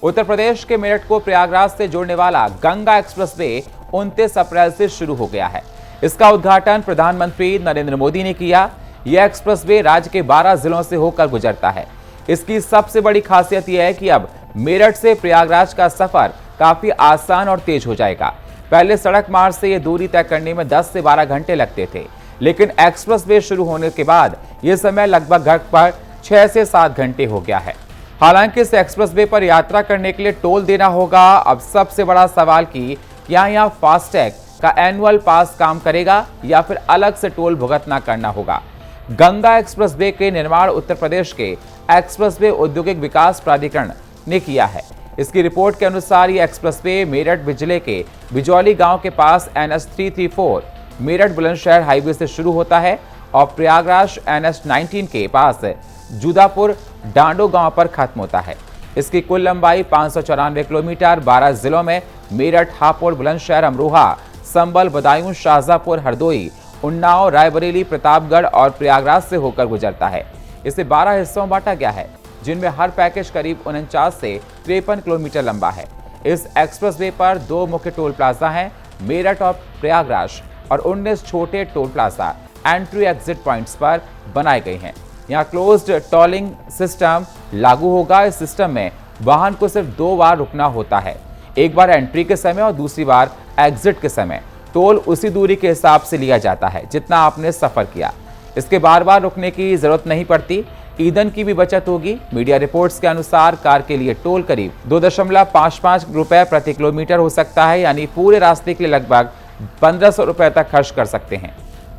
उत्तर प्रदेश के मेरठ को प्रयागराज से जोड़ने वाला गंगा एक्सप्रेसवे 29 अप्रैल से शुरू हो गया है। इसका उद्घाटन प्रधानमंत्री नरेंद्र मोदी ने किया। यह एक्सप्रेसवे राज्य के 12 जिलों से होकर गुजरता है। इसकी सबसे बड़ी खासियत यह है कि अब मेरठ से प्रयागराज का सफर काफी आसान और तेज हो जाएगा। पहले सड़क मार्ग से यह दूरी तय करने में 10 से 12 घंटे लगते थे, लेकिन एक्सप्रेसवे शुरू होने के बाद यह समय लगभग घटकर 6 से 7 घंटे हो गया है। हालांकि इस एक्सप्रेसवे पर यात्रा करने के लिए टोल देना होगा। अब सबसे बड़ा सवाल कि क्या यहाँ फास्टैग का एनुअल पास काम करेगा या फिर अलग से टोल भुगतना करना होगा। गंगा एक्सप्रेसवे के निर्माण उत्तर प्रदेश के एक्सप्रेसवे औद्योगिक विकास प्राधिकरण ने किया है। इसकी रिपोर्ट के अनुसार ये एक्सप्रेसवे मेरठ जिले के बिजौली गांव के पास NH 334 मेरठ बुलंदशहर हाईवे से शुरू होता है और प्रयागराज NH 19 के पास जुदापुर डांडो गांव पर खत्म होता है। इसकी कुल लंबाई 594 किलोमीटर 12 जिलों में मेरठ, हापुड़, बुलंदशहर, अमरोहा, संबल, बदायूं, शाहजहांपुर, हरदोई, उन्नाव, रायबरेली, प्रतापगढ़ और प्रयागराज से होकर गुजरता है। इसे 12 हिस्सों में बांटा गया है, जिनमें हर पैकेज करीब 49 से 53 किलोमीटर लंबा है। इस एक्सप्रेसवे पर 2 मुख्य टोल प्लाजा हैं, मेरठ और प्रयागराज, और 19 छोटे toll plaza entry exit points पर बनाए गए हैं। यहाँ क्लोज्ड टोलिंग सिस्टम लागू होगा। इस सिस्टम में वाहन को सिर्फ 2 बार रुकना होता है, एक बार एंट्री के समय और दूसरी बार एग्जिट के समय। टोल उसी दूरी के हिसाब से लिया जाता है जितना आपने सफर किया। इसके बार बार रुकने की जरूरत नहीं पड़ती। ईंधन की भी बचत होगी। मीडिया रिपोर्ट्स के अनुसार कार के लिए टोल करीब 2.55 रुपए प्रति किलोमीटर हो सकता है, यानी पूरे रास्ते के लिए लगभग 1500 रुपए तक खर्च कर सकते हैं।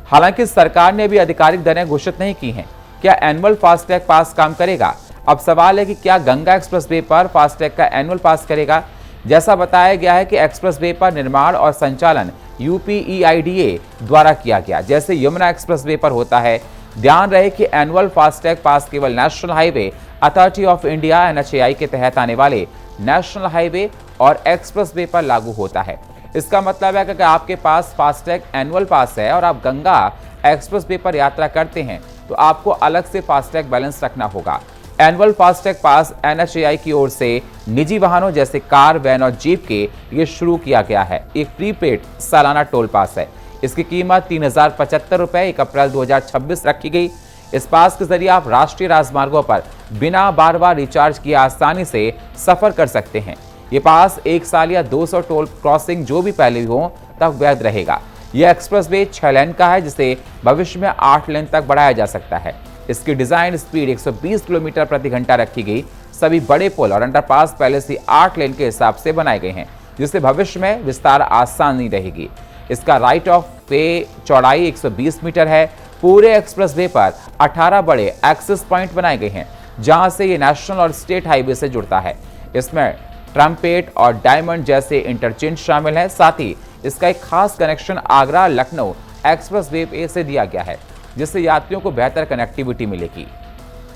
हालांकि सरकार ने अभी आधिकारिक दरें घोषित नहीं की हैं। क्या एनुअल फास्टैग पास काम करेगा? अब सवाल है कि क्या गंगा एक्सप्रेसवे पर फास्टैग का एनुअल पास करेगा? जैसा बताया गया है कि एक्सप्रेसवे पर निर्माण और संचालन UPEIDA द्वारा किया गया, जैसे यमुना एक्सप्रेसवे पर होता है। ध्यान रहे कि एनुअल फास्टैग पास केवल national highway authority of India NHAI के तहत आने वाले नेशनल हाईवे और एक्सप्रेसवे पर लागू होता है। इसका मतलब है कि अगर आपके पास फास्टैग एनुअल पास है और आप गंगा एक्सप्रेसवे पर यात्रा करते हैं तो आपको अलग से फास्टैग बैलेंस रखना होगा। एनुअल फास्टैग पास NHAI की ओर से निजी वाहनों जैसे कार, वैन और जीप के लिए शुरू किया गया है। एक प्रीपेड सालाना टोल पास है। इसकी कीमत 3075 रुपए 1 अप्रैल 2026 रखी गई। इस पास के जरिए आप राष्ट्रीय राजमार्गों पर बिना बार बार रिचार्ज किए आसानी से सफर कर सकते हैं। ये पास 1 साल या 200 टोल क्रॉसिंग जो भी पहले हो तक वैध रहेगा। यह एक्सप्रेसवे 6 लेन का है, जिसे भविष्य में 8 लेन तक बढ़ाया जा सकता है। इसकी डिजाइन स्पीड 120 किलोमीटर प्रति घंटा रखी गई। सभी बड़े पुल और अंडरपास पहले से 8 लेन के हिसाब से बनाए गए हैं, जिससे भविष्य में विस्तार आसानी रहेगी। इसका राइट ऑफ वे चौड़ाई 120 मीटर है। पूरे एक्सप्रेसवे पर 18 बड़े एक्सेस पॉइंट बनाए गए हैं, जहां से ये नेशनल और स्टेट हाईवे से जुड़ता है। इसमें ट्रम्पेट और डायमंड जैसे इंटरचेंज शामिल है। साथ ही इसका एक खास कनेक्शन आगरा लखनऊ एक्सप्रेसवे से दिया गया है, जिससे यात्रियों को बेहतर कनेक्टिविटी मिलेगी।